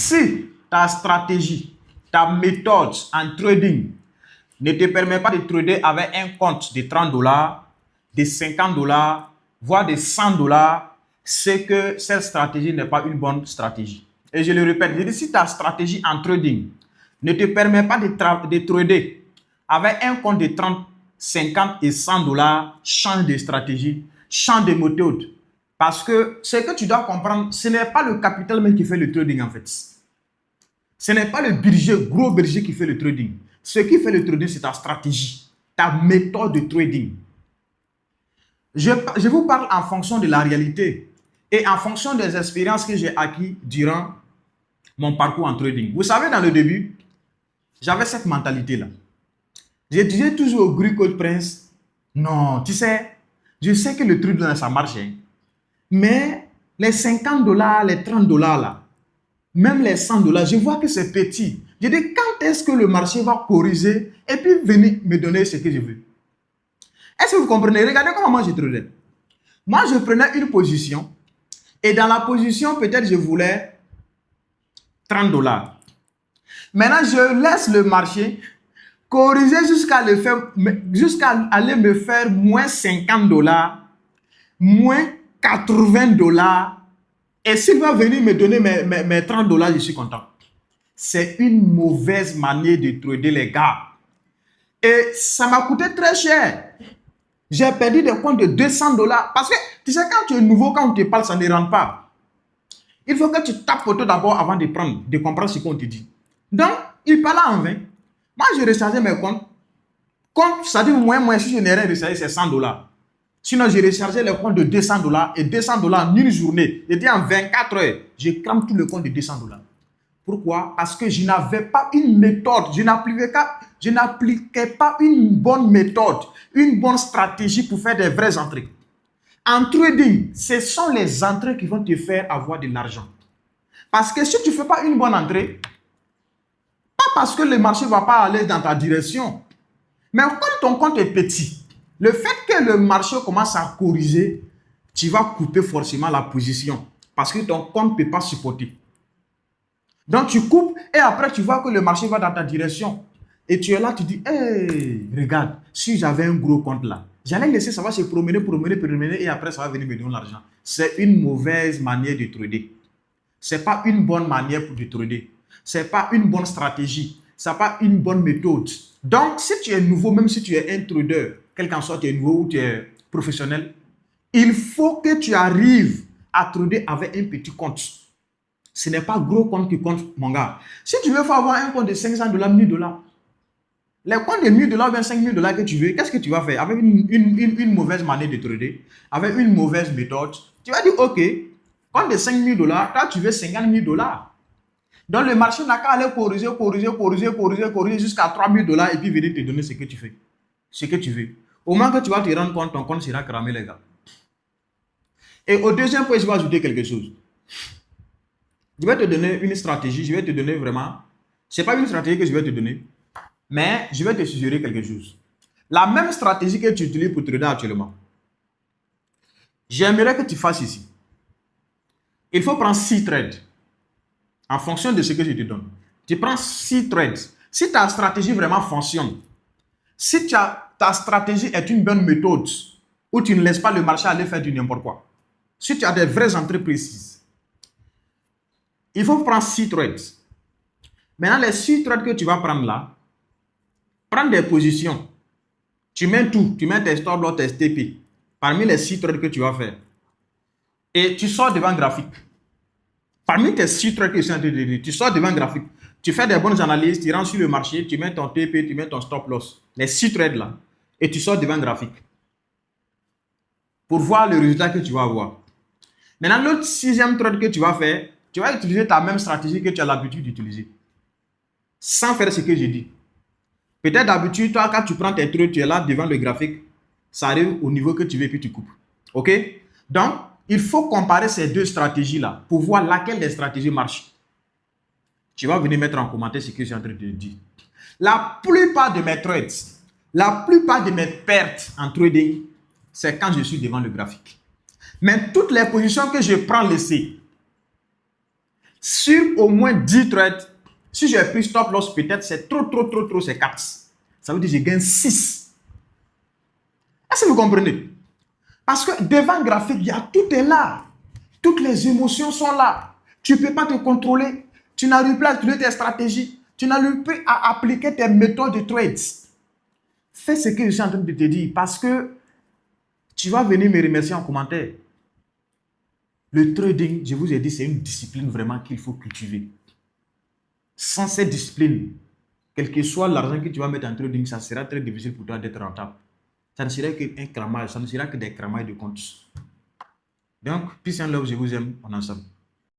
Si ta stratégie, ta méthode en trading ne te permet pas de trader avec un compte de 30 dollars, de 50 dollars, voire de 100 dollars, c'est que cette stratégie n'est pas une bonne stratégie. Et je le répète, je dis, si ta stratégie en trading ne te permet pas de trader avec un compte de 30, 50 et 100 dollars, change de stratégie, change de méthode. Parce que ce que tu dois comprendre, ce n'est pas le capital même qui fait le trading en fait. Ce n'est pas le budget, gros budget qui fait le trading. Ce qui fait le trading, c'est ta stratégie, ta méthode de trading. Je vous parle en fonction de la réalité et en fonction des expériences que j'ai acquises durant mon parcours en trading. Vous savez, dans le début, j'avais cette mentalité-là. Je disais toujours au gris Coach Prince, non, tu sais, je sais que le trading, ça marche, hein, mais les 50 dollars, les 30 dollars, là, même les 100 dollars, je vois que c'est petit. Je dis, quand est-ce que le marché va corriger et puis venir me donner ce que je veux? Est-ce que vous comprenez? Regardez comment moi je tradais. Moi, je prenais une position et dans la position, peut-être je voulais 30 dollars. Maintenant, je laisse le marché corriger jusqu'à aller me faire moins 50 dollars, moins 80 dollars. Et s'il va venir me donner mes 30 dollars, je suis content. C'est une mauvaise manière de trader, les gars. Et ça m'a coûté très cher. J'ai perdu des comptes de 200 dollars. Parce que, tu sais, quand tu es nouveau, quand on te parle, ça ne rentre pas. Il faut que tu tapes photo d'abord avant de comprendre ce qu'on te dit. Donc, il parlait en vain. Moi, je rechargeais mes comptes. Compte, ça dit moins, si je n'ai rien rechargé, c'est 100 dollars. Sinon, j'ai rechargé le compte de 200 dollars et 200 dollars en une journée. J'étais en 24 heures. Je crame tout le compte de 200 dollars. Pourquoi? Parce que je n'avais pas une méthode. Je n'appliquais pas une bonne méthode, une bonne stratégie pour faire des vraies entrées. En trading, ce sont les entrées qui vont te faire avoir de l'argent. Parce que si tu ne fais pas une bonne entrée, pas parce que le marché ne va pas aller dans ta direction, mais comme ton compte est petit, le fait que le marché commence à corriger, tu vas couper forcément la position parce que ton compte ne peut pas supporter. Donc tu coupes et après tu vois que le marché va dans ta direction. Et tu es là, tu dis, hey, regarde, si j'avais un gros compte là, j'allais laisser ça va se promener et après ça va venir me donner l'argent. C'est une mauvaise manière de trader. Ce n'est pas une bonne manière de trader. Ce n'est pas une bonne stratégie. Ce n'est pas une bonne méthode. Donc, si tu es nouveau, même si tu es un trader, quel qu'en soit tu es nouveau ou tu es professionnel, il faut que tu arrives à trader avec un petit compte. Ce n'est pas gros compte qui compte, mon gars. Si tu veux avoir un compte de 500 dollars, 1000 dollars, les comptes de 1000 dollars, 25 000 dollars que tu veux, qu'est-ce que tu vas faire? Avec une mauvaise manière de trader, avec une mauvaise méthode, tu vas dire, ok, compte de 5 000 dollars, toi tu veux 50 000 dollars. Donc le marché n'a qu'à aller corriger jusqu'à 3 000 dollars et puis venir te donner ce que tu fais. Ce que tu veux. Au moment que tu vas te rendre compte, ton compte sera cramé, les gars. Et au deuxième point, je vais ajouter quelque chose. Je vais te donner une stratégie, je vais te donner vraiment... Ce n'est pas une stratégie que je vais te donner, mais je vais te suggérer quelque chose. La même stratégie que tu utilises pour trader actuellement. J'aimerais que tu fasses ici. Il faut prendre 6 trades. En fonction de ce que je te donne. Tu prends 6 trades. Si ta stratégie vraiment fonctionne, si ta stratégie est une bonne méthode, où tu ne laisses pas le marché aller faire du n'importe quoi, si tu as des vraies entrées précises, il faut prendre 6 trades. Maintenant, les 6 trades que tu vas prendre là, prends des positions. Tu mets tout. Tu mets tes stop loss, tes TP. Parmi les 6 trades que tu vas faire. Et tu sors devant un graphique. Parmi tes 6 trades que je suis en train de dire, tu sors devant un graphique. Tu fais des bonnes analyses, tu rentres sur le marché, tu mets ton TP, tu mets ton stop loss. Les 6 trades là. Et tu sors devant un graphique. Pour voir le résultat que tu vas avoir. Maintenant, l'autre 6e trade que tu vas faire, tu vas utiliser ta même stratégie que tu as l'habitude d'utiliser. Sans faire ce que j'ai dit. Peut-être d'habitude, toi, quand tu prends tes trades, tu es là devant le graphique. Ça arrive au niveau que tu veux et puis tu coupes. OK? Donc, il faut comparer ces deux stratégies-là pour voir laquelle des stratégies marche. Tu vas venir mettre en commentaire ce que je suis en train de te dire. La plupart de mes trades, la plupart de mes pertes en trading, c'est quand je suis devant le graphique. Mais toutes les positions que je prends laissées, Sur au moins 10 trades, si j'ai pris stop loss, peut-être c'est trop, c'est 4. Ça veut dire que je gagne 6. Est-ce que vous comprenez? Parce que devant un graphique, tout est là. Toutes les émotions sont là. Tu ne peux pas te contrôler. Tu n'arrives pas à trouver tes stratégies. Tu n'arrives pas à appliquer tes méthodes de trades. Fais ce que je suis en train de te dire parce que tu vas venir me remercier en commentaire. Le trading, je vous ai dit, c'est une discipline vraiment qu'il faut cultiver. Sans cette discipline, quel que soit l'argent que tu vas mettre en trading, ça sera très difficile pour toi d'être rentable. Ça ne sera qu'un cramage, ça ne sera que des cramages de comptes. Donc, peace and love, je vous aime, on est ensemble.